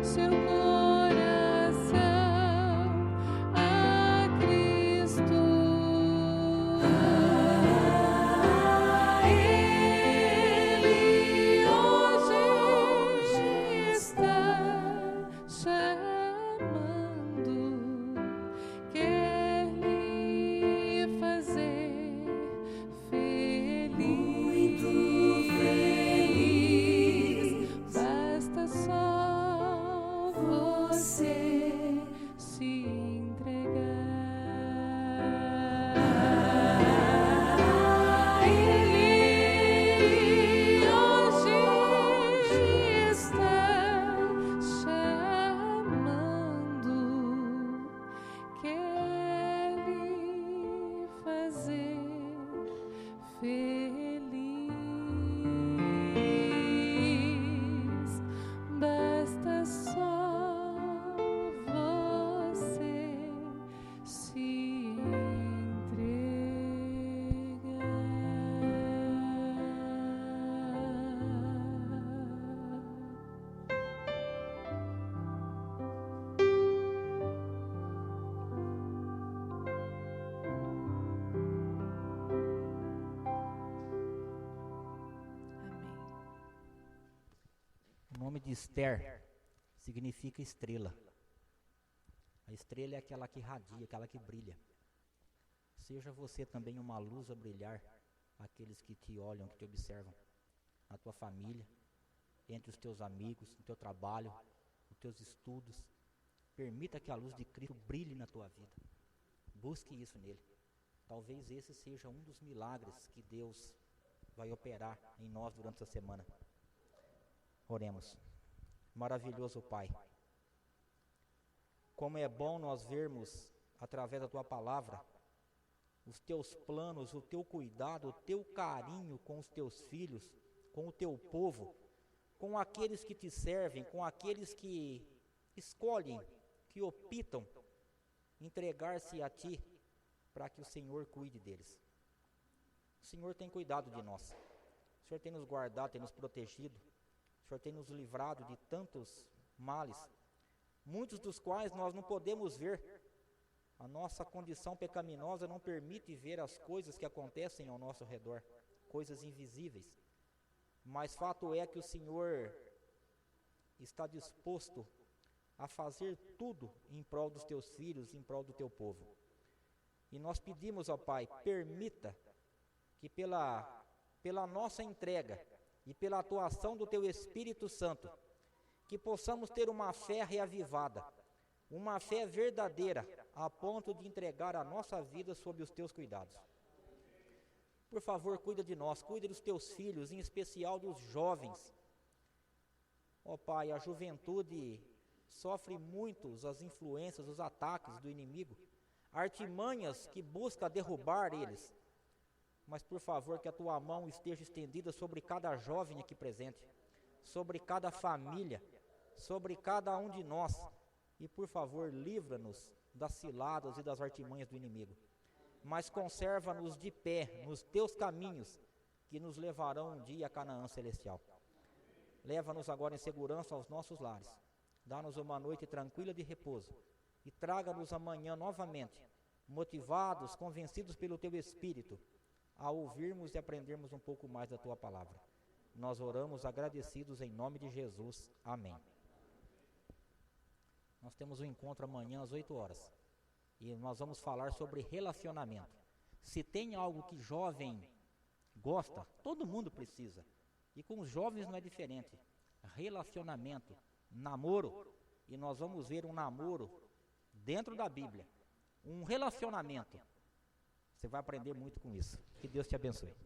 S1: seu coração a Cristo. Ele hoje está chamando, quer lhe fazer feliz, muito feliz. Basta só você se entregar. Ele hoje está chamando, quer lhe fazer feliz. Basta só você se entregar. Amém.
S2: O nome de Esther significa estrela. A estrela é aquela que radia, aquela que brilha. Seja você também uma luz a brilhar àqueles que te olham, que te observam, na tua família, entre os teus amigos, no teu trabalho, nos teus estudos. Permita que a luz de Cristo brilhe na tua vida. Busque isso nele. Talvez esse seja um dos milagres que Deus vai operar em nós durante essa semana. Oremos. Maravilhoso Pai, como é bom nós vermos, através da Tua palavra, os Teus planos, o Teu cuidado, o Teu carinho com os Teus filhos, com o Teu povo, com aqueles que Te servem, com aqueles que escolhem, que optam entregar-se a Ti, para que o Senhor cuide deles. O Senhor tem cuidado de nós. O Senhor tem nos guardado, tem nos protegido. O Senhor tem nos livrado de tantos males, muitos dos quais nós não podemos ver. A nossa condição pecaminosa não permite ver as coisas que acontecem ao nosso redor, coisas invisíveis. Mas fato é que o Senhor está disposto a fazer tudo em prol dos Teus filhos, em prol do Teu povo. E nós pedimos ao Pai, permita que pela nossa entrega e pela atuação do Teu Espírito Santo, que possamos ter uma fé reavivada, uma fé verdadeira, a ponto de entregar a nossa vida sob os Teus cuidados. Por favor, cuida de nós, cuida dos Teus filhos, em especial dos jovens. Ó Pai, a juventude sofre muito as influências, os ataques do inimigo, artimanhas que busca derrubar eles. Mas por favor, que a Tua mão esteja estendida sobre cada jovem aqui presente, sobre cada família, sobre cada um de nós. E por favor, livra-nos das ciladas e das artimanhas do inimigo. Mas conserva-nos de pé nos Teus caminhos, que nos levarão um dia a Canaã celestial. Leva-nos agora em segurança aos nossos lares. Dá-nos uma noite tranquila de repouso. E traga-nos amanhã novamente, motivados, convencidos pelo Teu Espírito, a ouvirmos e aprendermos um pouco mais da Tua palavra. Nós oramos agradecidos em nome de Jesus. Amém. Nós temos um encontro amanhã às 8 horas. E nós vamos falar sobre relacionamento. Se tem algo que jovem gosta, todo mundo precisa. E com os jovens não é diferente. Relacionamento, namoro. E nós vamos ver um namoro dentro da Bíblia. Um relacionamento. Você vai aprender muito com isso. Que Deus te abençoe.